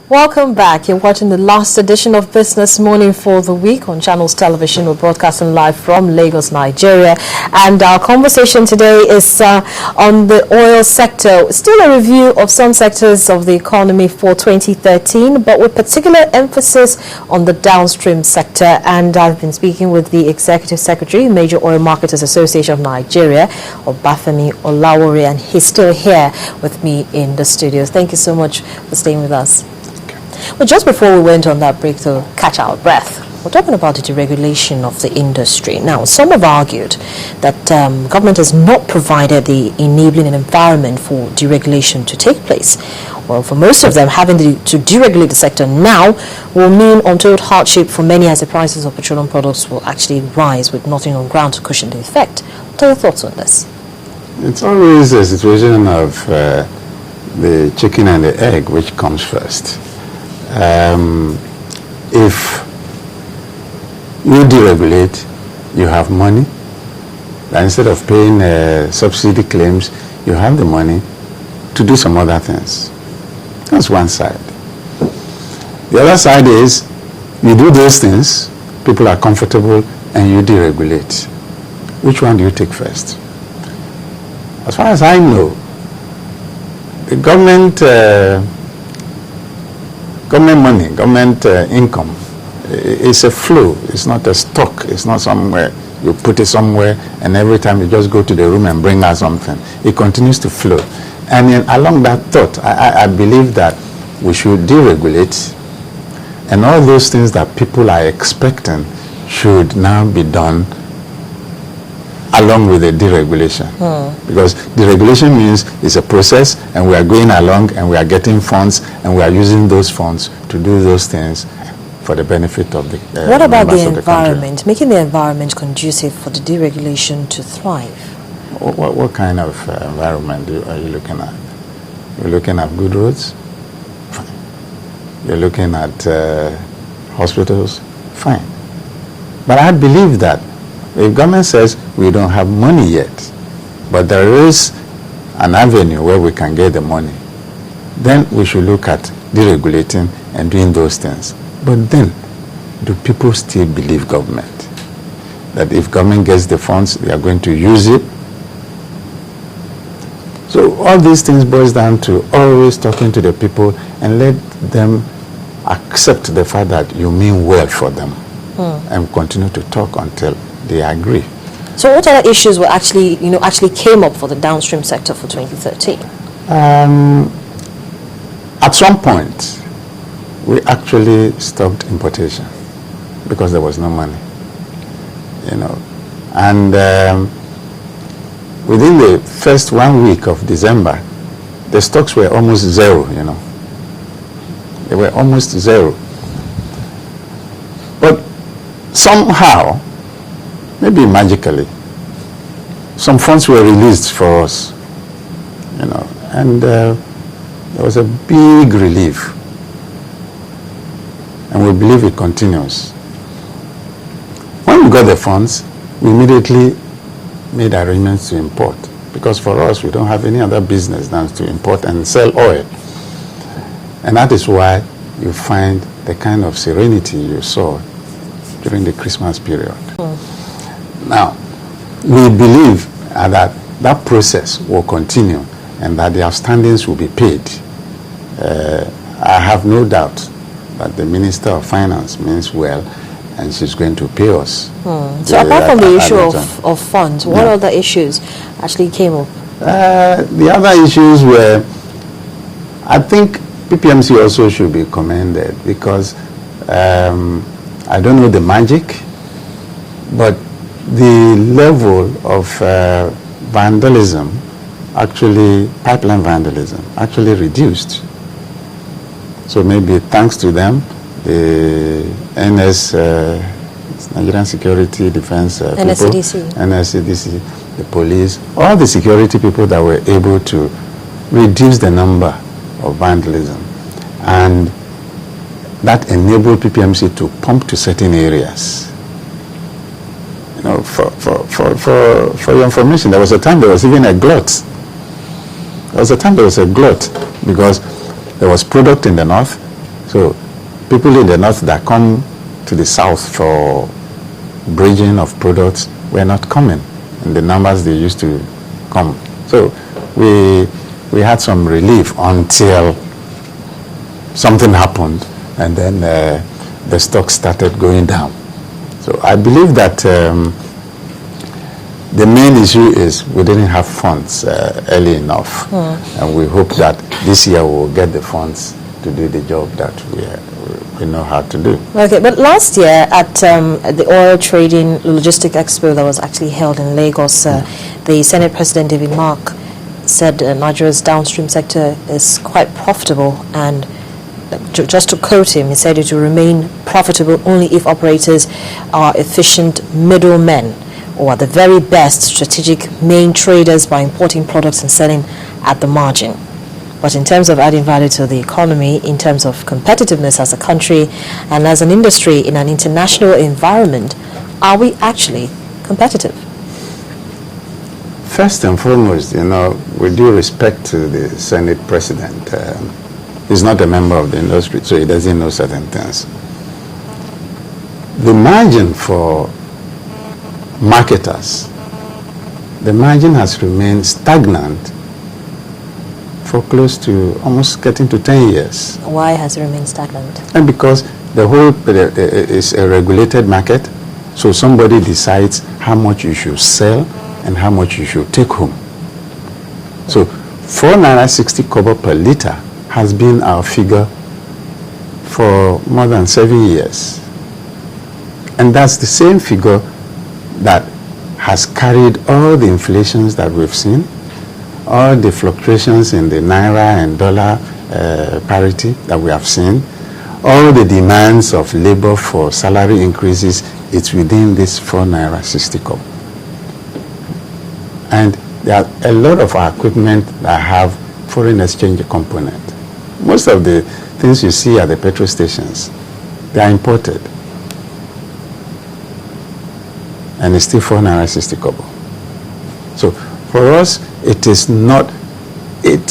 Welcome back. You're watching the last edition of Business Morning for the week on Channels Television. We're broadcasting live from Lagos, Nigeria. And our conversation today is on the oil sector. Still a review of some sectors of the economy for 2013, but with particular emphasis on the downstream sector. And I've been speaking with the Executive Secretary, Major Oil Marketers Association of Nigeria, Obafemi Olawore, and he's still here with me in the studio. Thank you so much for staying with us. Well, just before we went on that break to catch our breath, we're talking about the deregulation of the industry. Now, some have argued that government has not provided the enabling environment for deregulation to take place. Well, for most of them, having to deregulate the sector now will mean untold hardship for many, as the prices of petroleum products will actually rise with nothing on ground to cushion the effect. What are your thoughts on this? It's always a situation of the chicken and the egg, which comes first. If you deregulate, you have money. And instead of paying subsidy claims, you have the money to do some other things. That's one side. The other side is you do those things, people are comfortable, and you deregulate. Which one do you take first? As far as I know, the government money, government income, it's a flow. It's not a stock. It's not somewhere you put it somewhere and every time you just go to the room and bring out something. It continues to flow. And along that thought, I believe that we should deregulate, and all those things that people are expecting should now be done along with the deregulation. Because deregulation means it's a process, and we are going along and we are getting funds and we are using those funds to do those things for the benefit of the what about the environment, making the environment conducive for the deregulation to thrive? What kind of environment are you looking at? You're looking at good roads? Fine. You're looking at hospitals? Fine. But I believe that if government says we don't have money yet, but there is an avenue where we can get the money, then we should look at deregulating and doing those things. But then, do people still believe government? That if government gets the funds, they are going to use it? So all these things boils down to always talking to the people and let them accept the fact that you mean well for them, and continue to talk until they agree. So what other issues were actually came up for the downstream sector for 2013? At some point, we actually stopped importation because there was no money, and within the first 1 week of December, the stocks were almost zero, They were almost zero. But somehow, maybe magically, some funds were released for us, and there was a big relief. And we believe it continues. When we got the funds, we immediately made arrangements to import, because for us, we don't have any other business than to import and sell oil. And that is why you find the kind of serenity you saw during the Christmas period. Now, we believe that that process will continue and that the outstandings will be paid. I have no doubt that the Minister of Finance means well, and she's going to pay us. So apart from the issue of funds, what other issues actually came up? The other issues were, I think PPMC also should be commended, because I don't know the magic, but the level of vandalism, pipeline vandalism, actually reduced. So maybe thanks to them, the Nigerian Security Defense NSCDC, the police, all the security people that were able to reduce the number of vandalism, and that enabled PPMC to pump to certain areas. For your information, there was a time there was even a glut. There was a glut because there was product in the north, So people in the north that come to the south for bridging of products were not coming in the numbers they used to come. So we had some relief until something happened, and then the stock started going down. So I believe that the main issue is we didn't have funds early enough, and we hope that this year we'll get the funds to do the job that we know how to do. Okay, but last year at the Oil Trading Logistic Expo that was actually held in Lagos, the Senate President David Mark said Nigeria's downstream sector is quite profitable, and just to quote him, he said it will remain profitable only if operators are efficient middlemen, or at the very best strategic main traders by importing products and selling at the margin. But in terms of adding value to the economy, in terms of competitiveness as a country and as an industry in an international environment, are we actually competitive? First and foremost, with due respect to the Senate President, he's not a member of the industry, so he doesn't know certain things. The margin for marketers, the margin has remained stagnant for close to almost getting to 10 years. Why has it remained stagnant? And because the whole is a regulated market, so somebody decides how much you should sell and how much you should take home. So 4.60 naira per liter has been our figure for more than 7 years. And that's the same figure that has carried all the inflations that we've seen, all the fluctuations in the naira and dollar parity that we have seen, all the demands of labor for salary increases, it's within this 4.60 naira. And there are a lot of our equipment that have foreign exchange component. Most of the things you see at the petrol stations, they are imported. And it's still 4.60 naira. So for us, it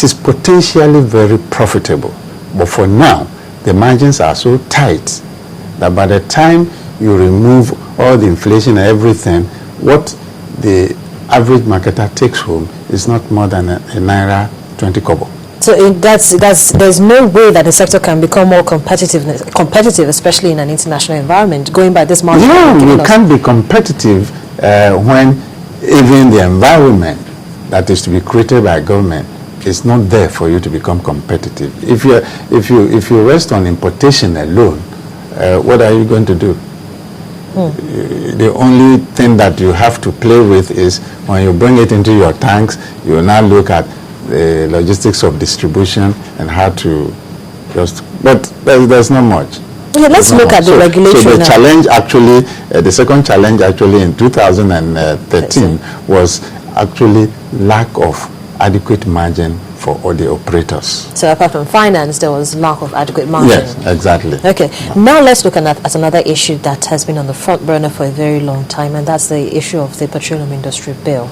is potentially very profitable. But for now, the margins are so tight that by the time you remove all the inflation and everything, what the average marketer takes home is not more than a naira 20 kobo. So there's no way that the sector can become more competitive, especially in an international environment, going by this market. No, you can't be competitive when even the environment that is to be created by government is not there for you to become competitive. If you rest on importation alone, what are you going to do? The only thing that you have to play with is when you bring it into your tanks, you will now look at the logistics of distribution and how to just, but there's not much. Yeah, let's look at the regulation. So the challenge actually, the second challenge actually in 2013 was actually lack of adequate margin for all the operators. So apart from finance, there was lack of adequate margin. Yes, exactly. Okay, now let's look at another issue that has been on the front burner for a very long time, and that's the issue of the Petroleum Industry Bill.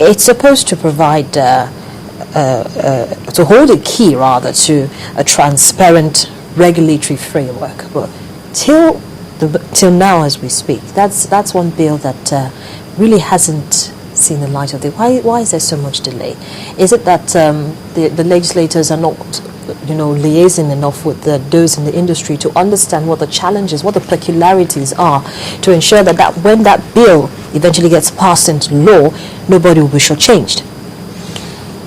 It's supposed to provide, to hold a key rather to a transparent regulatory framework, but till now as we speak, that's one bill that really hasn't seen the light of day. Why is there so much delay? Is it that the legislators are not, liaising enough with those in the industry to understand what the challenges, what the peculiarities are, to ensure that when that bill eventually gets passed into law, nobody will be shortchanged?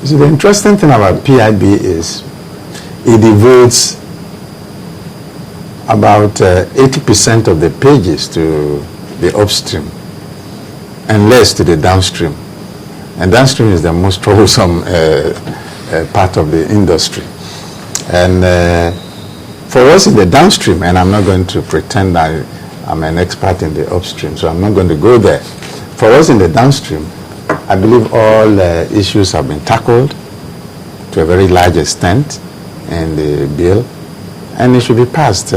You see, the interesting thing about PIB is it devotes about 80% of the pages to the upstream and less to the downstream. And downstream is the most troublesome part of the industry. And for us in the downstream, and I'm not going to pretend I'm an expert in the upstream, so I'm not going to go there. For us in the downstream, I believe all issues have been tackled to a very large extent in the bill, and it should be passed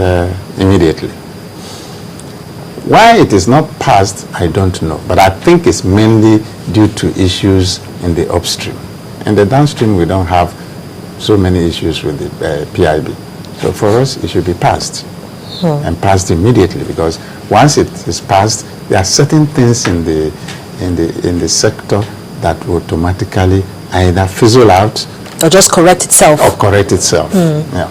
immediately. Why it is not passed, I don't know, but I think it's mainly due to issues in the upstream. In the downstream, we don't have so many issues with the PIB. So for us, it should be passed, and passed immediately, because once it is passed, there are certain things in the sector that will automatically either fizzle out or just correct itself. Yeah.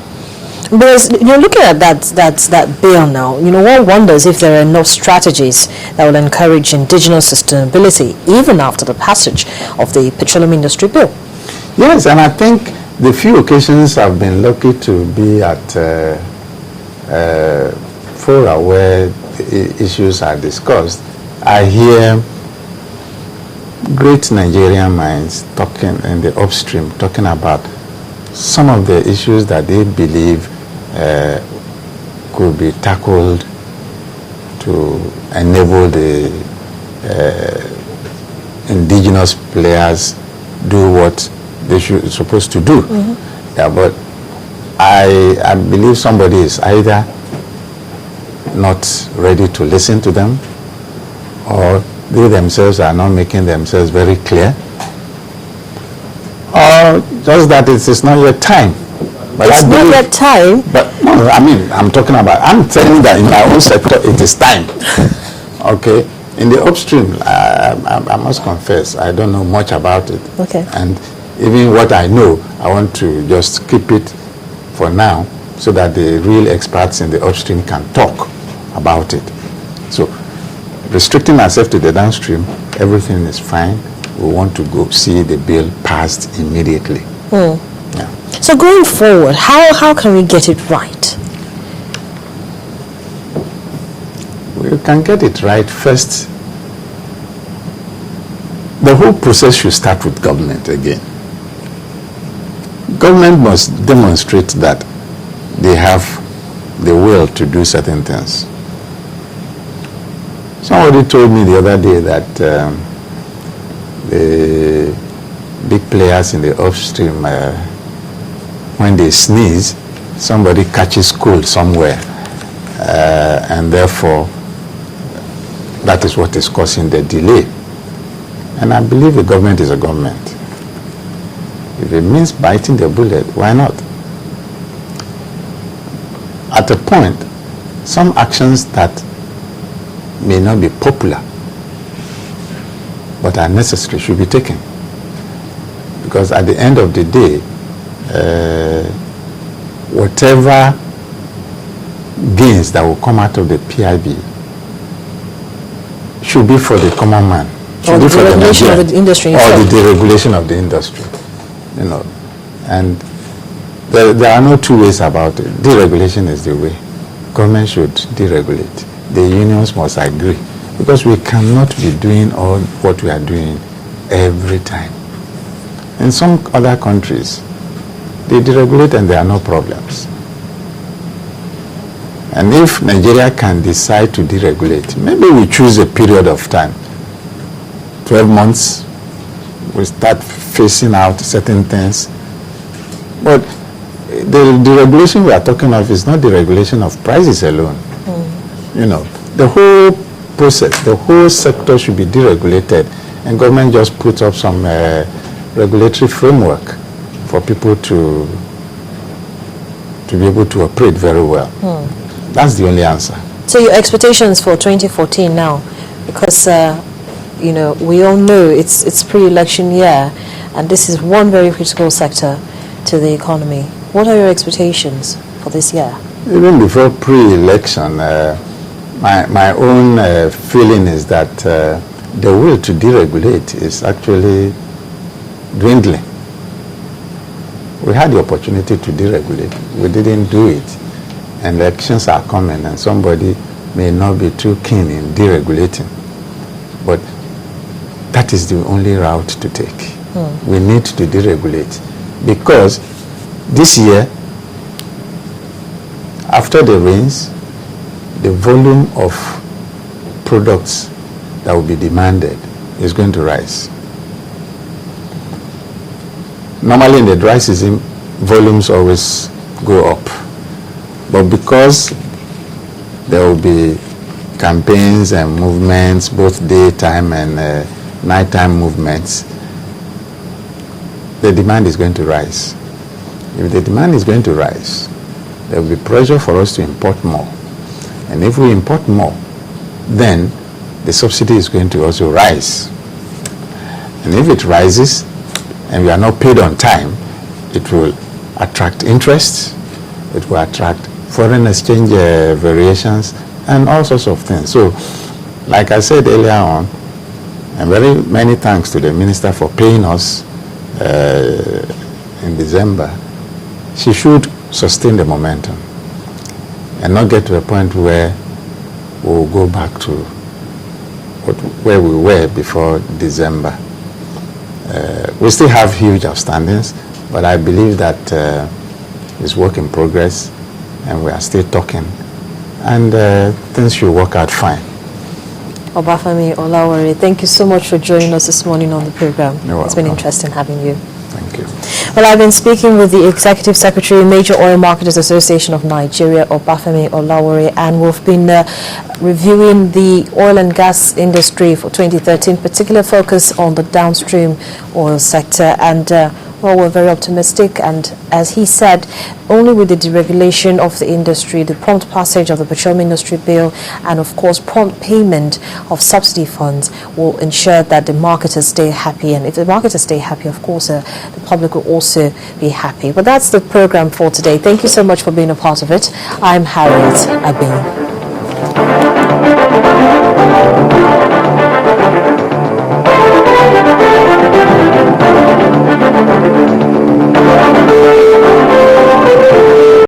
Because you're looking at that bill now, one wonders if there are enough strategies that will encourage indigenous sustainability even after the passage of the petroleum industry bill. Yes, and I think the few occasions I've been lucky to be at fora where the issues are discussed, I hear great Nigerian minds talking in the upstream, talking about some of the issues that they believe could be tackled to enable the indigenous players do what they should supposed to do. Yeah, but I believe somebody is either not ready to listen to them, or they themselves are not making themselves very clear, or just that it is not yet time. But it's not yet time. But no, I mean, I'm saying that in my own sector it is time. Okay, in the upstream, I must confess, I don't know much about it. Okay. And even what I know, I want to just keep it for now, so that the real experts in the upstream can talk about it. So, restricting ourselves to the downstream, everything is fine. We want to go see the bill passed immediately. Yeah. So going forward, how can we get it right? We can get it right first. The whole process should start with government again. Government must demonstrate that they have the will to do certain things. Somebody told me the other day that the big players in the upstream, when they sneeze, somebody catches cold somewhere, and therefore that is what is causing the delay. And I believe the government is a government. If it means biting the bullet, why not? At a point, some actions that may not be popular but are necessary should be taken. Because at the end of the day, whatever gains that will come out of the PIB should be for the common man. Or the deregulation of the industry. Or the deregulation of the industry. And there are no two ways about it. Deregulation is the way. Government should deregulate. The unions must agree. Because we cannot be doing all what we are doing every time. In some other countries, they deregulate and there are no problems. And if Nigeria can decide to deregulate, maybe we choose a period of time. 12 months, we start phasing out certain things. But the deregulation we are talking of is not the regulation of prices alone. The whole process, the whole sector should be deregulated, and government just puts up some regulatory framework for people to be able to operate very well. That's the only answer. So your expectations for 2014 now, because we all know it's pre-election year, and this is one very critical sector to the economy. What are your expectations for this year? Even before pre-election, my own feeling is that the will to deregulate is actually dwindling. We had the opportunity to deregulate. We didn't do it. And elections are coming, and somebody may not be too keen in deregulating. But that is the only route to take. We need to deregulate. Because this year, after the rains, the volume of products that will be demanded is going to rise. Normally in the dry season, volumes always go up. But because there will be campaigns and movements, both daytime and nighttime movements, the demand is going to rise. If the demand is going to rise, there will be pressure for us to import more. And if we import more, then the subsidy is going to also rise. And if it rises and we are not paid on time, it will attract interest, it will attract foreign exchange variations, and all sorts of things. So, like I said earlier on, and very many thanks to the minister for paying us in December. She should sustain the momentum and not get to a point where we'll go back to where we were before December. We still have huge outstandings, but I believe that it's work in progress, and we are still talking, and things should work out fine. Obafemi Olawore, thank you so much for joining us this morning on the program. It's been interesting having you. Thank you. Well, I've been speaking with the Executive Secretary, Major Oil Marketers Association of Nigeria, Obafemi Olawore, and we've been reviewing the oil and gas industry for 2013, particular focus on the downstream oil sector. And well, we're very optimistic, and as he said, only with the deregulation of the industry, the prompt passage of the Petroleum Industry Bill, and of course prompt payment of subsidy funds will ensure that the marketers stay happy. And if the marketers stay happy, of course, the public will also be happy. But that's the program for today. Thank you so much for being a part of it. I'm Harriet Abin.